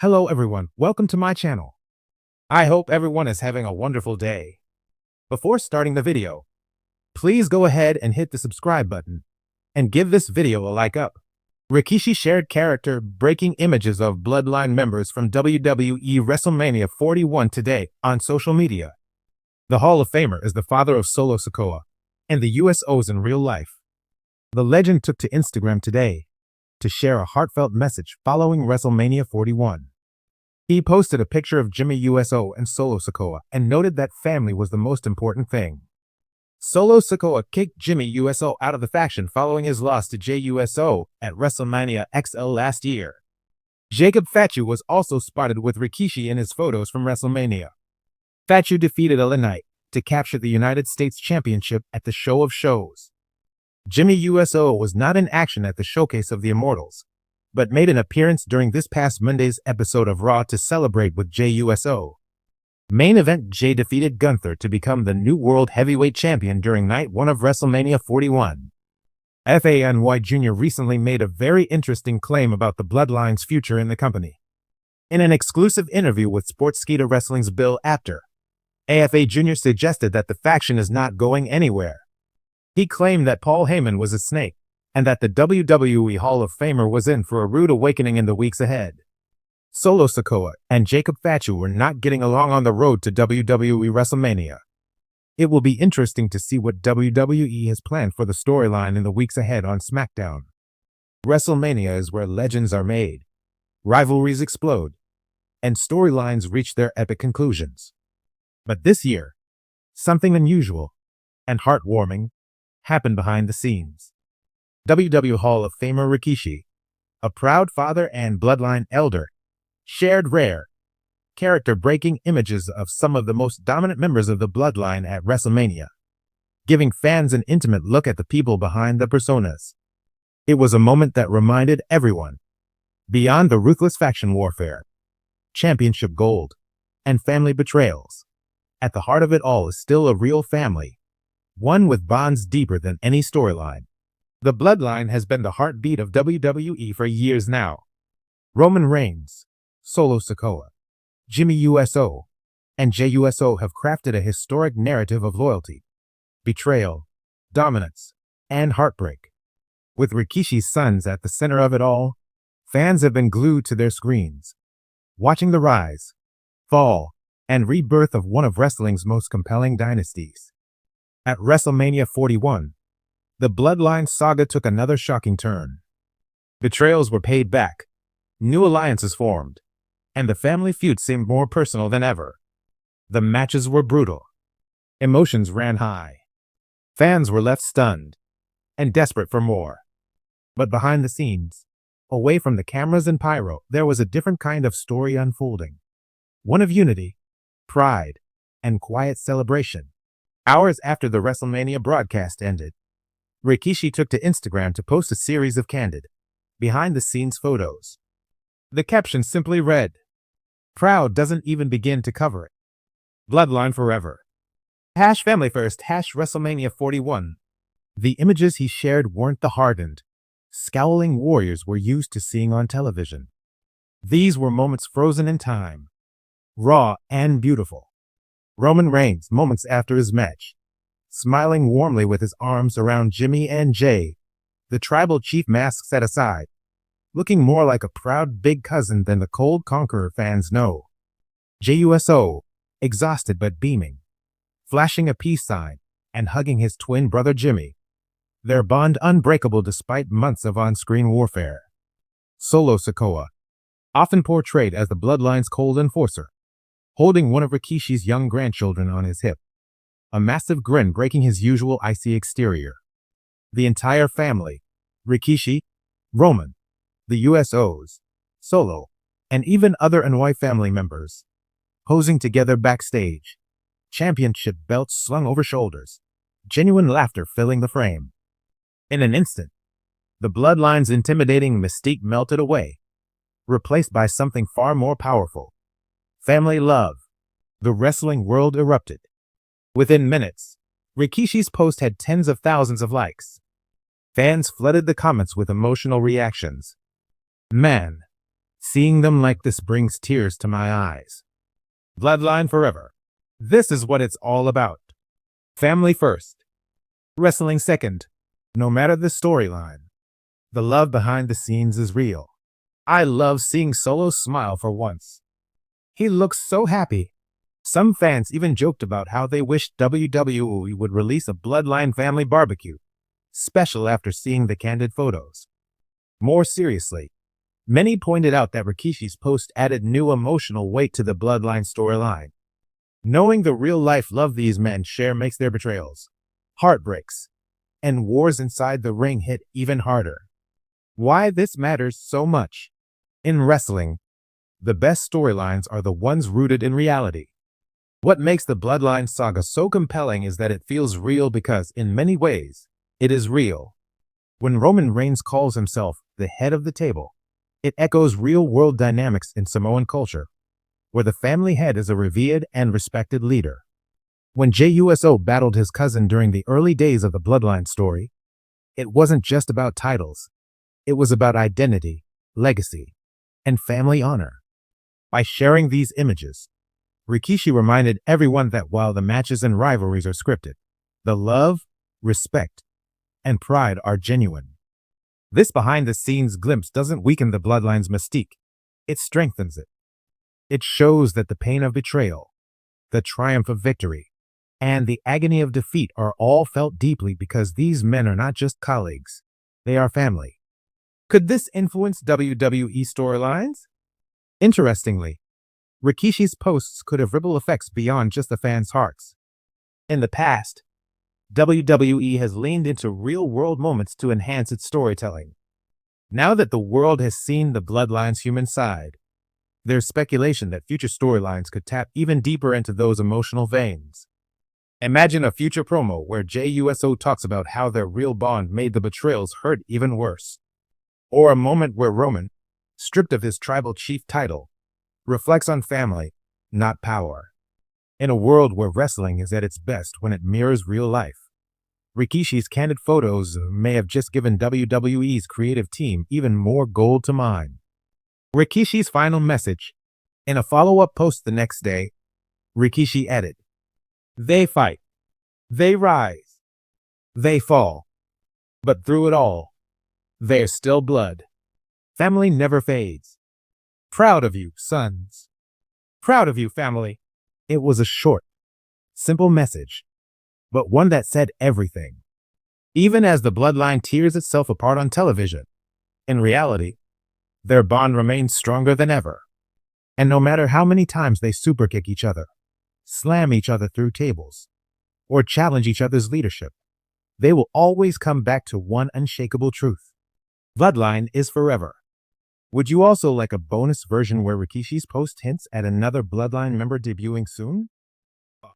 Hello everyone, welcome to my channel. I hope everyone is having a wonderful day. Before starting the video, please go ahead and hit the subscribe button and give this video a like up. Rikishi shared character-breaking images of Bloodline members from WWE WrestleMania 41 today on social media. The Hall of Famer is the father of Solo Sikoa and the USOs in real life. The legend took to Instagram today to share a heartfelt message following WrestleMania 41. He posted a picture of Jimmy USO and Solo Sikoa and noted that family was the most important thing. Solo Sikoa kicked Jimmy USO out of the faction following his loss to Jey USO at WrestleMania XL last year. Jacob Fatu was also spotted with Rikishi in his photos from WrestleMania. Fatu defeated LA Knight to capture the United States Championship at the Show of Shows. Jimmy USO was not in action at the Showcase of the Immortals, but made an appearance during this past Monday's episode of Raw to celebrate with Jey USO. Main event: Jey defeated Gunther to become the new World Heavyweight Champion during Night 1 of WrestleMania 41. FANY Jr. recently made a very interesting claim about the Bloodline's future in the company. In an exclusive interview with Sportskeeda Wrestling's Bill Apter, AFA Jr. suggested that the faction is not going anywhere. He claimed that Paul Heyman was a snake, and that the WWE Hall of Famer was in for a rude awakening in the weeks ahead. Solo Sikoa and Jacob Fatu were not getting along on the road to WWE WrestleMania. It will be interesting to see what WWE has planned for the storyline in the weeks ahead on SmackDown. WrestleMania is where legends are made, rivalries explode, and storylines reach their epic conclusions. But this year, something unusual and heartwarming happened behind the scenes. WWE Hall of Famer Rikishi, a proud father and Bloodline elder, shared rare, character-breaking images of some of the most dominant members of the Bloodline at WrestleMania, giving fans an intimate look at the people behind the personas. It was a moment that reminded everyone, beyond the ruthless faction warfare, championship gold, and family betrayals, at the heart of it all is still a real family, one with bonds deeper than any storyline. The Bloodline has been the heartbeat of WWE for years now. Roman Reigns, Solo Sikoa, Jimmy USO, and Jey USO have crafted a historic narrative of loyalty, betrayal, dominance, and heartbreak. With Rikishi's sons at the center of it all, fans have been glued to their screens, watching the rise, fall, and rebirth of one of wrestling's most compelling dynasties. At WrestleMania 41, the Bloodline saga took another shocking turn. Betrayals were paid back, new alliances formed, and the family feud seemed more personal than ever. The matches were brutal. Emotions ran high. Fans were left stunned and desperate for more. But behind the scenes, away from the cameras and pyro, there was a different kind of story unfolding. One of unity, pride, and quiet celebration. Hours after the WrestleMania broadcast ended, Rikishi took to Instagram to post a series of candid, behind-the-scenes photos. The caption simply read, "Proud doesn't even begin to cover it. Bloodline forever. #family first, #WrestleMania 41. The images he shared weren't the hardened, scowling warriors we're used to seeing on television. These were moments frozen in time, raw and beautiful. Roman Reigns, moments after his match, smiling warmly with his arms around Jimmy and Jey, the tribal chief mask set aside, looking more like a proud big cousin than the cold conqueror fans know. Jey USO, exhausted but beaming, flashing a peace sign and hugging his twin brother Jimmy, their bond unbreakable despite months of on-screen warfare. Solo Sikoa, often portrayed as the Bloodline's cold enforcer, holding one of Rikishi's young grandchildren on his hip, a massive grin breaking his usual icy exterior. The entire family, Rikishi, Roman, the USOs, Solo, and even other NY family members, posing together backstage, championship belts slung over shoulders, genuine laughter filling the frame. In an instant, the Bloodline's intimidating mystique melted away, replaced by something far more powerful: family love. The wrestling world erupted. Within minutes, Rikishi's post had tens of thousands of likes. Fans flooded the comments with emotional reactions. "Man, Seeing them like this brings tears to my eyes. Bloodline forever. This is what it's all about. Family first. Wrestling second. No matter the storyline, the love behind the scenes is real. I love seeing Solo smile for once. He looks so happy. Some fans even joked about how they wished WWE would release a Bloodline family barbecue special after seeing the candid photos. More seriously, many pointed out that Rikishi's post added new emotional weight to the Bloodline storyline. Knowing the real-life love these men share makes their betrayals, heartbreaks, and wars inside the ring hit even harder. Why this matters so much? In wrestling, the best storylines are the ones rooted in reality. What makes the Bloodline saga so compelling is that it feels real because, in many ways, it is real. When Roman Reigns calls himself the head of the table, it echoes real-world dynamics in Samoan culture, where the family head is a revered and respected leader. When Jey Uso battled his cousin during the early days of the Bloodline story, it wasn't just about titles. It was about identity, legacy, and family honor. By sharing these images, Rikishi reminded everyone that while the matches and rivalries are scripted, the love, respect, and pride are genuine. This behind-the-scenes glimpse doesn't weaken the Bloodline's mystique. It strengthens it. It shows that the pain of betrayal, the triumph of victory, and the agony of defeat are all felt deeply because these men are not just colleagues. They are family. Could this influence WWE storylines? Interestingly, Rikishi's posts could have ripple effects beyond just the fans' hearts. In the past, WWE has leaned into real-world moments to enhance its storytelling. Now that the world has seen the Bloodline's human side, there's speculation that future storylines could tap even deeper into those emotional veins. Imagine a future promo where Jey Uso talks about how their real bond made the betrayals hurt even worse. Or a moment where Roman, stripped of his tribal chief title, reflects on family, not power. In a world where wrestling is at its best when it mirrors real life, Rikishi's candid photos may have just given WWE's creative team even more gold to mine. Rikishi's final message. In a follow-up post the next day, Rikishi added, "They fight. They rise. They fall. But through it all, there's still blood. Family never fades. Proud of you, sons. Proud of you, family." It was a short, simple message, but one that said everything. Even as the Bloodline tears itself apart on television, in reality, their bond remains stronger than ever. And no matter how many times they superkick each other, slam each other through tables, or challenge each other's leadership, they will always come back to one unshakable truth. Bloodline is forever. Would you also like a bonus version where Rikishi's post hints at another Bloodline member debuting soon?